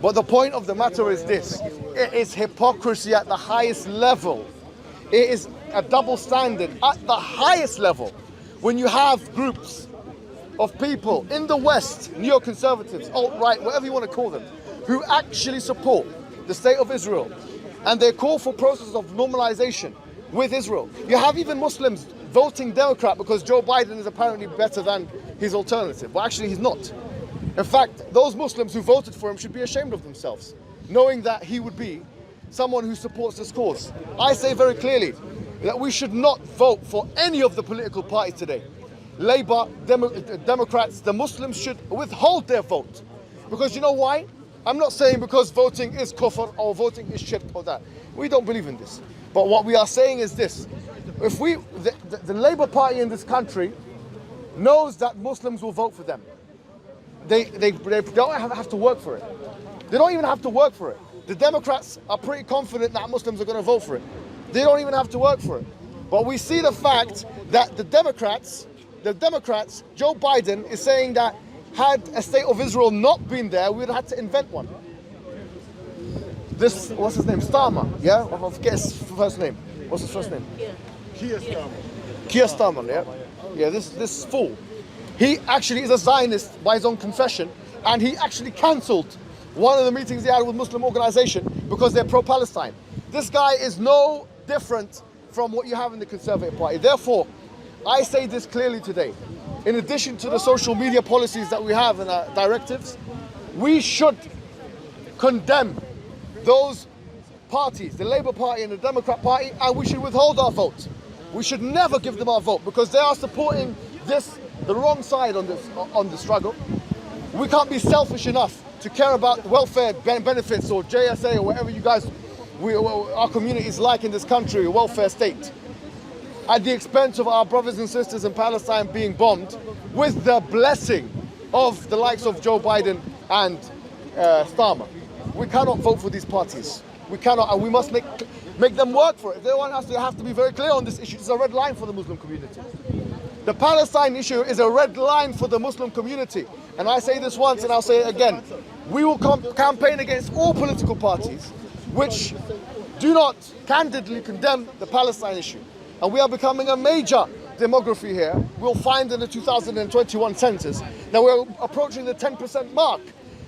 But the point of the matter is this: it is hypocrisy at the highest level. It is a double standard at the highest level when you have groups of people in the West, neoconservatives, alt-right, whatever you want to call them, who actually support the state of Israel, and they call for process of normalization with Israel. You have even Muslims voting Democrat because Joe Biden is apparently better than his alternative. Well, actually, he's not. In fact, those Muslims who voted for him should be ashamed of themselves, knowing that he would be someone who supports this cause. I say very clearly that we should not vote for any of the political parties today. Labour, Democrats, the Muslims should withhold their vote. Because you know why? I'm not saying because voting is kufr or voting is shirk or that. We don't believe in this. But what we are saying is this: if the Labour Party in this country knows that Muslims will vote for them, they don't have to work for it. They don't even have to work for it. The Democrats are pretty confident that Muslims are going to vote for it. They don't even have to work for it. But we see the fact that the Democrats, Joe Biden is saying that had a state of Israel not been there, we would have had to invent one. This, what's his name? Starmer, yeah? I forget his first name. What's his first name? Keir Starmer. Keir Starmer, yeah? Yeah, this fool. He actually is a Zionist by his own confession, and he actually cancelled one of the meetings he had with Muslim organization because they're pro-Palestine. This guy is no different from what you have in the Conservative Party. Therefore, I say this clearly today. In addition to the social media policies that we have and our directives, we should condemn those parties, the Labour Party and the Democrat Party, and we should withhold our vote. We should never give them our vote because they are supporting the wrong side on the struggle. We can't be selfish enough to care about welfare benefits or JSA or whatever you guys, our communities like in this country, a welfare state, at the expense of our brothers and sisters in Palestine being bombed with the blessing of the likes of Joe Biden and Starmer. We cannot vote for these parties. We cannot, and we must make them work for it. If they want us, they have to be very clear on this issue. It's a red line for the Muslim community. The Palestine issue is a red line for the Muslim community. And I say this once and I'll say it again. We will campaign against all political parties which do not candidly condemn the Palestine issue. And we are becoming a major demography here. We'll find in the 2021 census that we're approaching the 10% mark.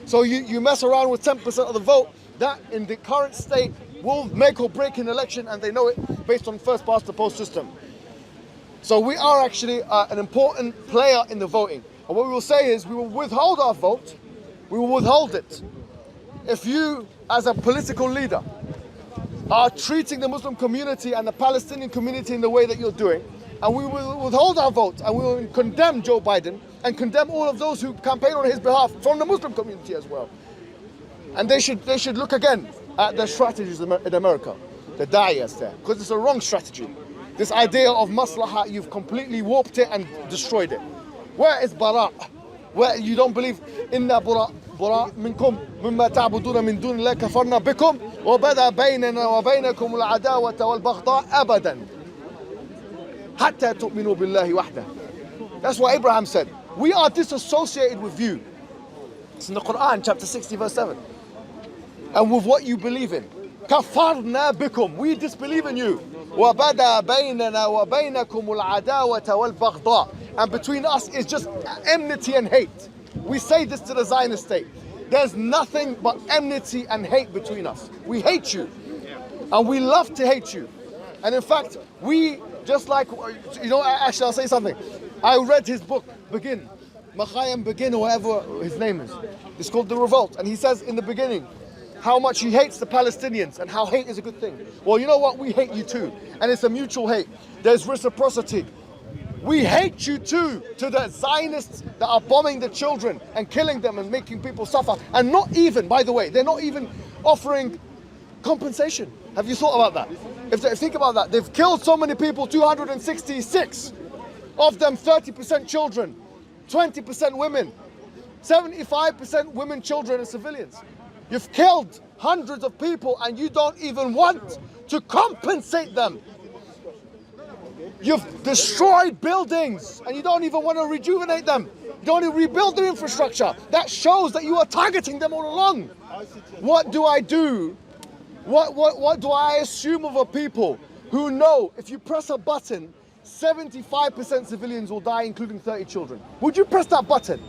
So you mess around with 10% of the vote, that in the current state will make or break an election, and they know it based on first past the post system. So we are actually an important player in the voting. And what we will say is we will withhold our vote. We will withhold it. If you, as a political leader, are treating the Muslim community and the Palestinian community in the way that you're doing, and we will withhold our vote, and we will condemn Joe Biden and condemn all of those who campaign on his behalf from the Muslim community as well. And they should look again at their strategies in America, the da'iyas there, because it's a wrong strategy. This idea of maslahah, you've completely warped it and destroyed it. Where is bara'? Where you don't believe inna براء منكم مما تعبدون من دون الله كفرنا بكم وبدا بيننا وبينكم العداوة والبغضاء أبدا حتى تؤمنوا بالله وحده. That's what Abraham said. We are disassociated with you. It's in the Quran, chapter 60, verse 7. And with what you believe in. كفرنا بكم. We disbelieve in you. وبدا بيننا وبينكم العداوة والبغضاء. And between us is just enmity and hate. We say this to the Zionist state. There's nothing but enmity and hate between us. We hate you. And we love to hate you. And in fact, we, just like, you know, actually I'll say something. I read his book, Begin. Machaim Begin, or whatever his name is. It's called The Revolt. And he says in the beginning how much he hates the Palestinians and how hate is a good thing. Well, you know what? We hate you too. And it's a mutual hate. There's reciprocity. We hate you too, to the Zionists that are bombing the children and killing them and making people suffer. And not even, by the way, they're not even offering compensation. Have you thought about that? Think about that. They've killed so many people, 266. Of them, 30% children, 20% women, 75% women, children and civilians. You've killed hundreds of people and you don't even want to compensate them. You've destroyed buildings and you don't even want to rejuvenate them. You don't even rebuild their infrastructure. That shows that you are targeting them all along. What do I do? What do I assume of a people who know if you press a button, 75% civilians will die, including 30 children? Would you press that button?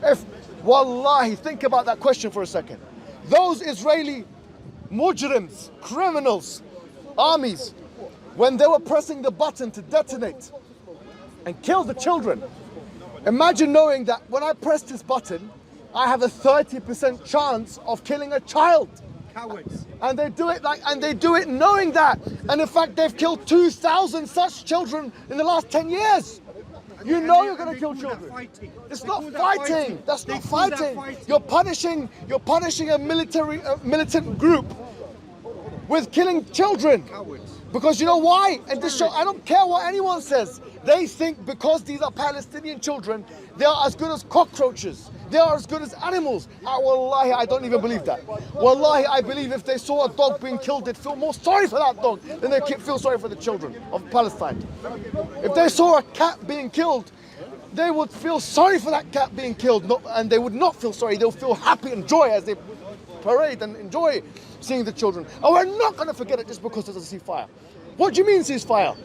If, wallahi, think about that question for a second. Those Israeli mujrims, criminals, armies, when they were pressing the button to detonate and kill the children, imagine knowing that when I press this button, I have a 30% chance of killing a child. Cowards. And they do it knowing that. And in fact, they've killed 2,000 such children in the last 10 years. You know you're going to kill children. It's not fighting. That's not fighting. You're punishing a militant group with killing children. Cowards. Because you know why? And this show, I don't care what anyone says. They think because these are Palestinian children, they are as good as cockroaches. They are as good as animals. Wallahi, I don't even believe that. Wallahi, I believe if they saw a dog being killed, they'd feel more sorry for that dog than they feel sorry for the children of Palestine. If they saw a cat being killed, they would feel sorry for that cat being killed, and they would not feel sorry. They'll feel happy and joy as they parade and enjoy seeing the children. And we're not going to forget it just because there's a ceasefire. What do you mean ceasefire?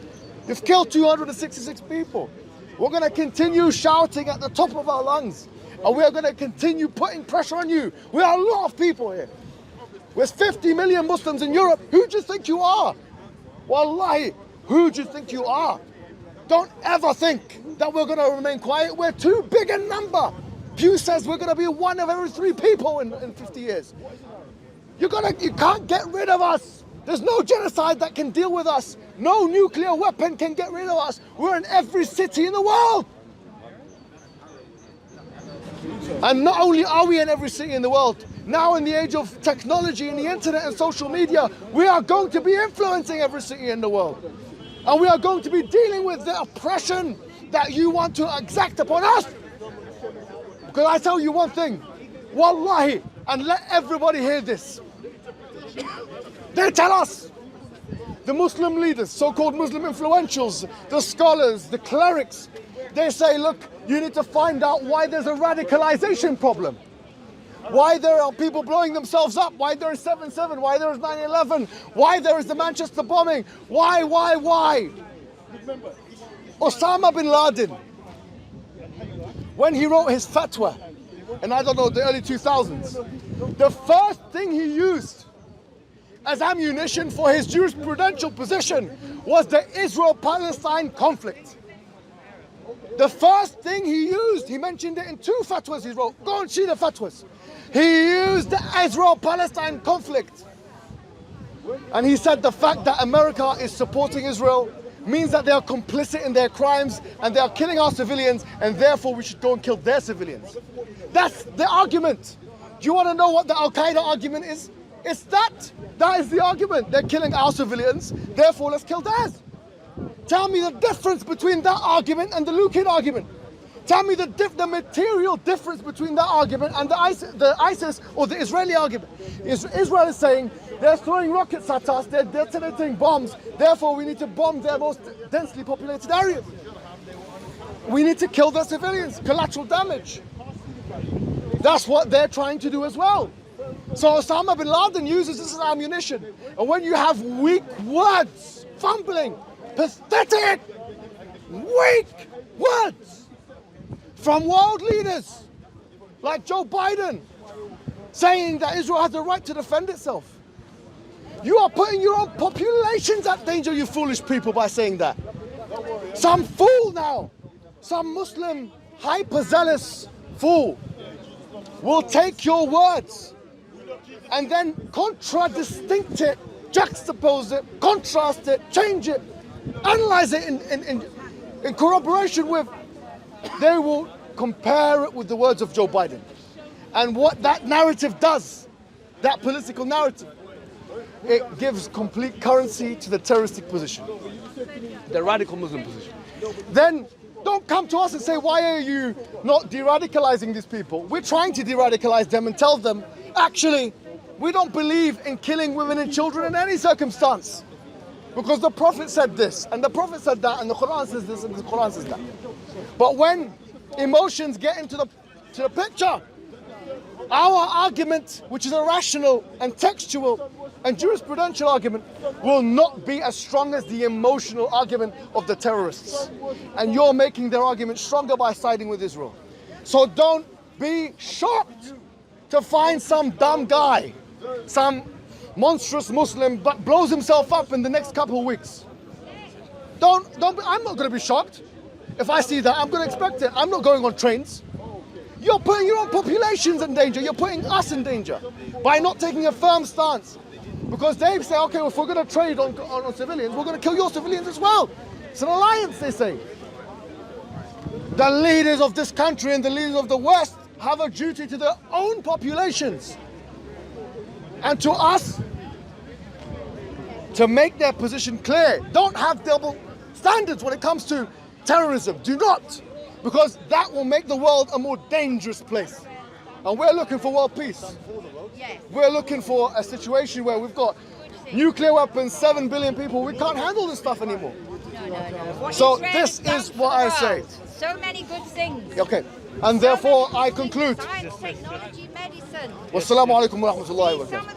You've killed 266 people. We're going to continue shouting at the top of our lungs. And we are going to continue putting pressure on you. We are a lot of people here. There's 50 million Muslims in Europe. Who do you think you are? Wallahi, who do you think you are? Don't ever think that we're going to remain quiet. We're too big in number. Pew says we're going to be one of every 3 people in 50 years. You can't get rid of us. There's no genocide that can deal with us. No nuclear weapon can get rid of us. We're in every city in the world. And not only are we in every city in the world, now in the age of technology and the internet and social media, we are going to be influencing every city in the world. And we are going to be dealing with the oppression that you want to exact upon us. Because I tell you one thing, wallahi, and let everybody hear this. They tell us, the Muslim leaders, so-called Muslim influentials, the scholars, the clerics, they say, look, you need to find out why there's a radicalization problem. Why there are people blowing themselves up, why there is 7/7, why there is 9/11, why there is the Manchester bombing, why? Osama bin Laden, when he wrote his fatwa, and I don't know, the early 2000s, the first thing he used as ammunition for his jurisprudential position was the Israel-Palestine conflict. The first thing he used, he mentioned it in 2 fatwas he wrote. Go and see the fatwas. He used the Israel-Palestine conflict. And he said the fact that America is supporting Israel means that they are complicit in their crimes and they are killing our civilians, and therefore we should go and kill their civilians. That's the argument. Do you want to know what the Al-Qaeda argument is? It's that. That is the argument. They're killing our civilians, therefore let's kill theirs. Tell me the difference between that argument and the Lukin argument. Tell me the material difference between that argument and the ISIS or the Israeli argument. Israel is saying they're throwing rockets at us, they're detonating bombs, therefore we need to bomb their most densely populated areas. We need to kill their civilians, collateral damage. That's what they're trying to do as well. So Osama bin Laden uses this as ammunition. And when you have weak words, fumbling, pathetic, weak words from world leaders like Joe Biden saying that Israel has the right to defend itself. You are putting your own populations at danger, you foolish people, by saying that. Some fool now, some Muslim hyper-zealous fool will take your words and then contradistinct it, juxtapose it, contrast it, change it, analyze it in corroboration with. They will compare it with the words of Joe Biden. And what that narrative does, that political narrative, it gives complete currency to the terroristic position, the radical Muslim position. Then don't come to us and say, why are you not de-radicalizing these people? We're trying to de-radicalize them and tell them, actually, we don't believe in killing women and children in any circumstance. Because the Prophet said this, and the Prophet said that, and the Quran says this, and the Quran says that. But when emotions get into the picture, Our argument, which is a rational and textual and jurisprudential argument, will not be as strong as the emotional argument of the terrorists. And you're making their argument stronger by siding with Israel. So don't be shocked to find some dumb guy, some monstrous Muslim, but blows himself up in the next couple of weeks. I'm not going to be shocked. If I see that, I'm going to expect it. I'm not going on trains. You're putting your own populations in danger. You're putting us in danger by not taking a firm stance. Because they say, okay, well, if we're going to trade on civilians, we're going to kill your civilians as well. It's an alliance, they say. The leaders of this country and the leaders of the West have a duty to their own populations. And to us, to make their position clear. Don't have double standards when it comes to terrorism. Do not. Because that will make the world a more dangerous place. And we're looking for world peace. We're looking for a situation where we've got nuclear weapons, 7 billion people. We can't handle this stuff anymore. No. So this is what I say. So many good things. Okay. And therefore I conclude. Science, technology, medicine. Wassalamu alaikum wa rahmatullahi wa barakatuh.